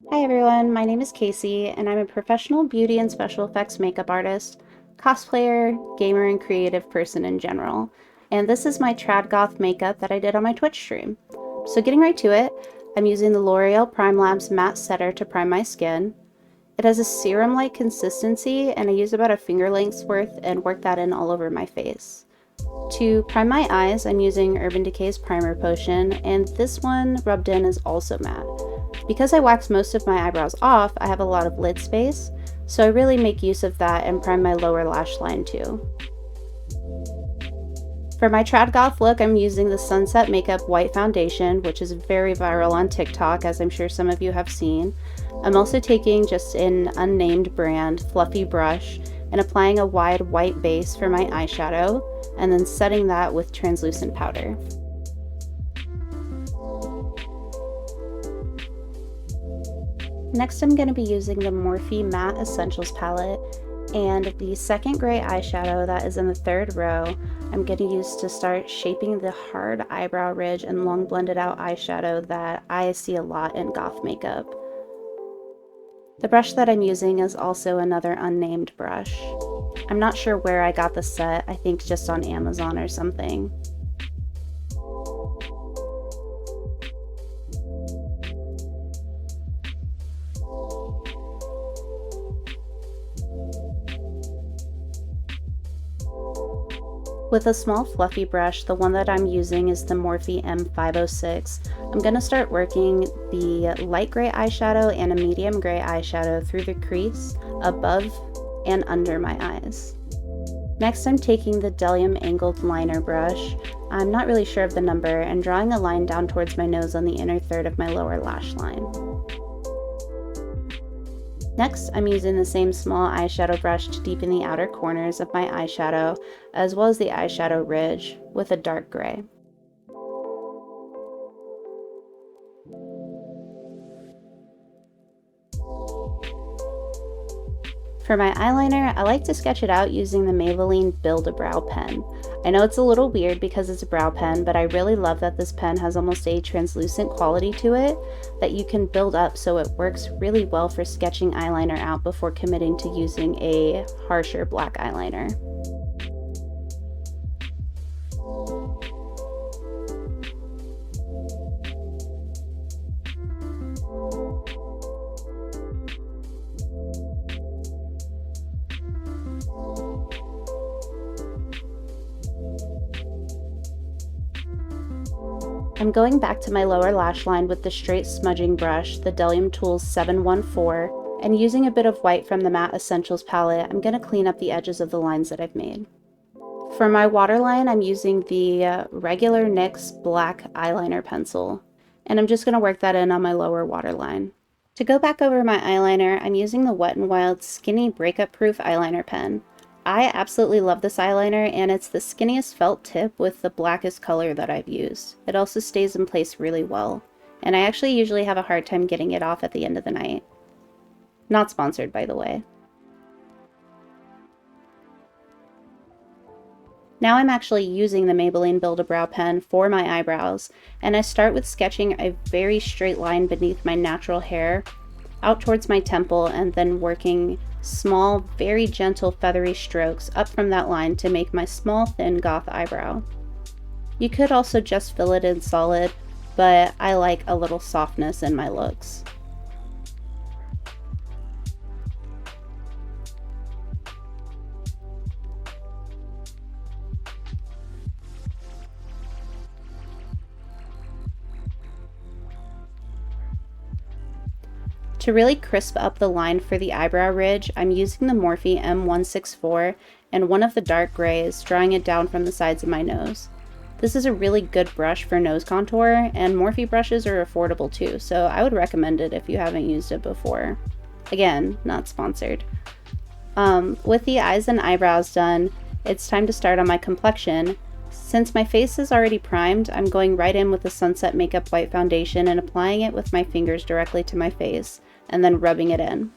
Hi everyone, my name is Casey, and I'm a professional beauty and special effects makeup artist, cosplayer, gamer, and creative person in general. And this is my trad goth makeup that I did on my Twitch stream. So getting right to it, I'm using the L'Oreal Prime Labs Matte Setter to prime my skin. It has a serum-like consistency, and I use about a finger length's worth and work that in all over my face. To prime my eyes, I'm using Urban Decay's Primer Potion, and this one rubbed in is also matte. Because I wax most of my eyebrows off, I have a lot of lid space, so I really make use of that and prime my lower lash line too. For my trad goth look, I'm using the Sunset Makeup White Foundation, which is very viral on TikTok, as I'm sure some of you have seen. I'm also taking just an unnamed brand fluffy brush and applying a wide white base for my eyeshadow, and then setting that with translucent powder. Next, I'm going to be using the Morphe Matte Essentials palette, and the second gray eyeshadow that is in the third row, I'm going to use to start shaping the hard eyebrow ridge and long blended out eyeshadow that I see a lot in goth makeup. The brush that I'm using is also another unnamed brush. I'm not sure where I got the set, I think just on Amazon or something. With a small fluffy brush, the one that I'm using is the Morphe M506. I'm going to start working the light gray eyeshadow and a medium gray eyeshadow through the crease, above and under my eyes. Next, I'm taking the Delium angled liner brush, I'm not really sure of the number, and drawing a line down towards my nose on the inner third of my lower lash line. Next, I'm using the same small eyeshadow brush to deepen the outer corners of my eyeshadow, as well as the eyeshadow ridge, with a dark gray. For my eyeliner, I like to sketch it out using the Maybelline Build-A-Brow pen. I know it's a little weird because it's a brow pen, but I really love that this pen has almost a translucent quality to it that you can build up, so it works really well for sketching eyeliner out before committing to using a harsher black eyeliner. I'm going back to my lower lash line with the straight smudging brush, the Delium Tools 714, and using a bit of white from the Matte Essentials palette, I'm going to clean up the edges of the lines that I've made. For my waterline, I'm using the regular NYX black eyeliner pencil, and I'm just going to work that in on my lower waterline. To go back over my eyeliner, I'm using the Wet n Wild Skinny Breakup Proof eyeliner pen. I absolutely love this eyeliner, and it's the skinniest felt tip with the blackest color that I've used. It also stays in place really well, and I actually usually have a hard time getting it off at the end of the night. Not sponsored, by the way. Now I'm actually using the Maybelline Build-A-Brow pen for my eyebrows, and I start with sketching a very straight line beneath my natural hair, out towards my temple, and then working small, very gentle feathery strokes up from that line to make my small, thin goth eyebrow. You could also just fill it in solid, but I like a little softness in my looks. To really crisp up the line for the eyebrow ridge, I'm using the Morphe M164 and one of the dark grays, drawing it down from the sides of my nose. This is a really good brush for nose contour, and Morphe brushes are affordable too, so I would recommend it if you haven't used it before. Again, not sponsored. With the eyes and eyebrows done, it's time to start on my complexion. Since my face is already primed, I'm going right in with the Sunset Makeup White Foundation and applying it with my fingers directly to my face, and then rubbing it in.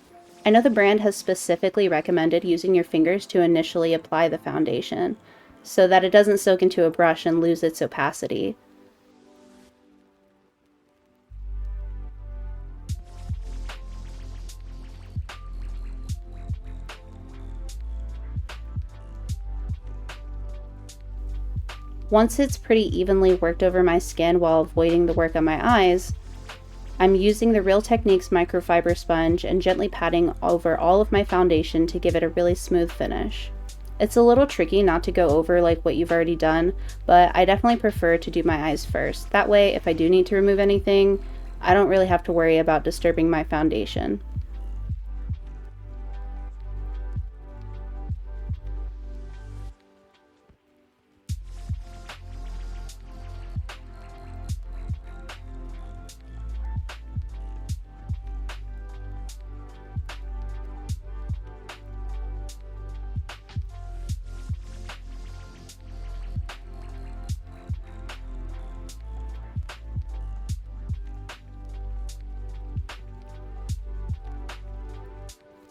I know the brand has specifically recommended using your fingers to initially apply the foundation, so that it doesn't soak into a brush and lose its opacity. Once it's pretty evenly worked over my skin while avoiding the work on my eyes, I'm using the Real Techniques microfiber sponge and gently patting over all of my foundation to give it a really smooth finish. It's a little tricky not to go over like what you've already done, but I definitely prefer to do my eyes first. That way, if I do need to remove anything, I don't really have to worry about disturbing my foundation.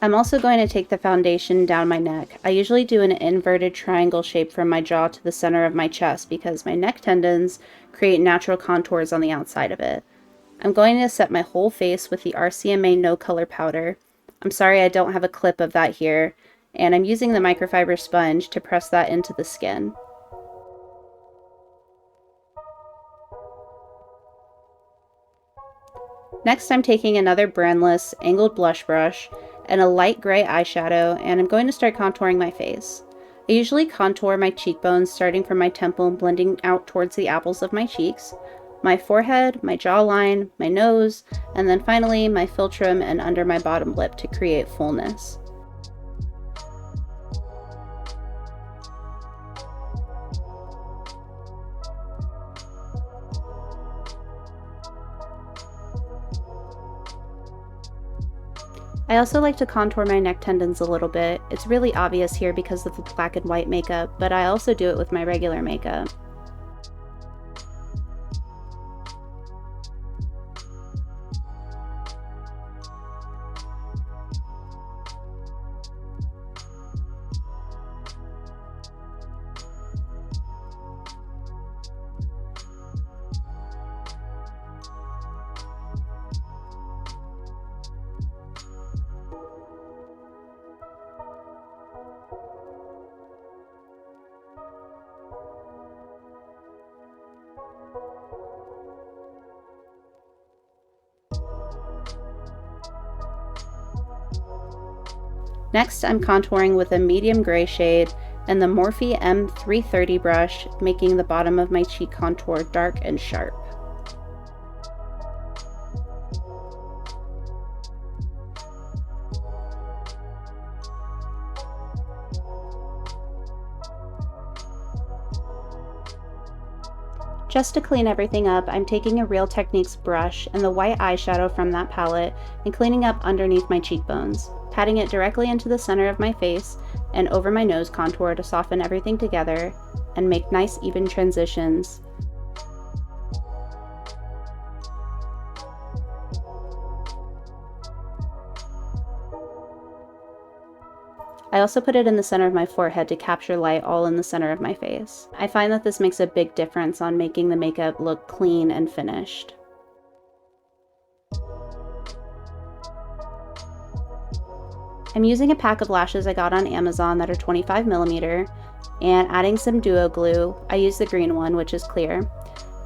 I'm also going to take the foundation down my neck. I usually do an inverted triangle shape from my jaw to the center of my chest because my neck tendons create natural contours on the outside of it. I'm going to set my whole face with the RCMA No Color Powder. I'm sorry I don't have a clip of that here, and I'm using the microfiber sponge to press that into the skin. Next, I'm taking another brandless angled blush brush and a light gray eyeshadow, and I'm going to start contouring my face. I usually contour my cheekbones starting from my temple and blending out towards the apples of my cheeks, my forehead, my jawline, my nose, and then finally my philtrum and under my bottom lip to create fullness. I also like to contour my neck tendons a little bit. It's really obvious here because of the black and white makeup, but I also do it with my regular makeup. Next, I'm contouring with a medium gray shade and the Morphe M330 brush, making the bottom of my cheek contour dark and sharp. Just to clean everything up, I'm taking a Real Techniques brush and the white eyeshadow from that palette and cleaning up underneath my cheekbones, patting it directly into the center of my face and over my nose contour to soften everything together and make nice even transitions. I also put it in the center of my forehead to capture light all in the center of my face. I find that this makes a big difference on making the makeup look clean and finished. I'm using a pack of lashes I got on Amazon that are 25mm and adding some duo glue. I use the green one, which is clear.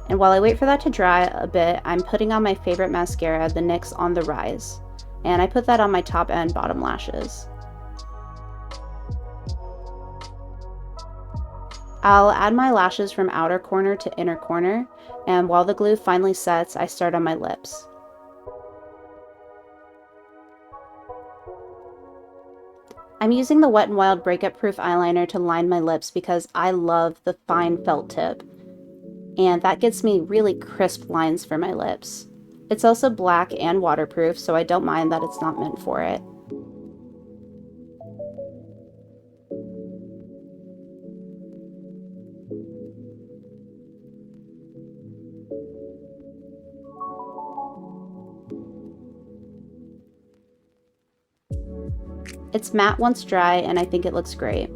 And while I wait for that to dry a bit, I'm putting on my favorite mascara, the NYX On The Rise. And I put that on my top and bottom lashes. I'll add my lashes from outer corner to inner corner, and while the glue finally sets, I start on my lips. I'm using the Wet n Wild Breakup Proof eyeliner to line my lips because I love the fine felt tip, and that gets me really crisp lines for my lips. It's also black and waterproof, so I don't mind that it's not meant for it. It's matte once dry, and I think it looks great.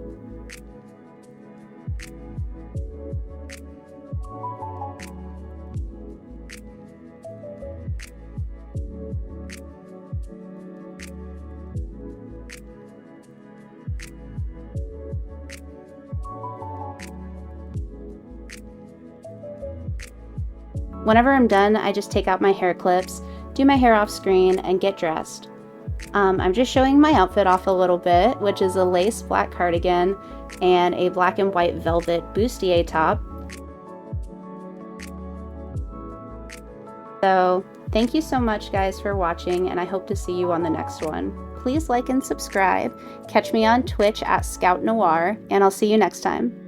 Whenever I'm done, I just take out my hair clips, do my hair off screen, and get dressed. I'm just showing my outfit off a little bit, which is a lace black cardigan and a black and white velvet bustier top. So thank you so much guys for watching, and I hope to see you on the next one. Please like and subscribe. Catch me on Twitch at Scout Noir, and I'll see you next time.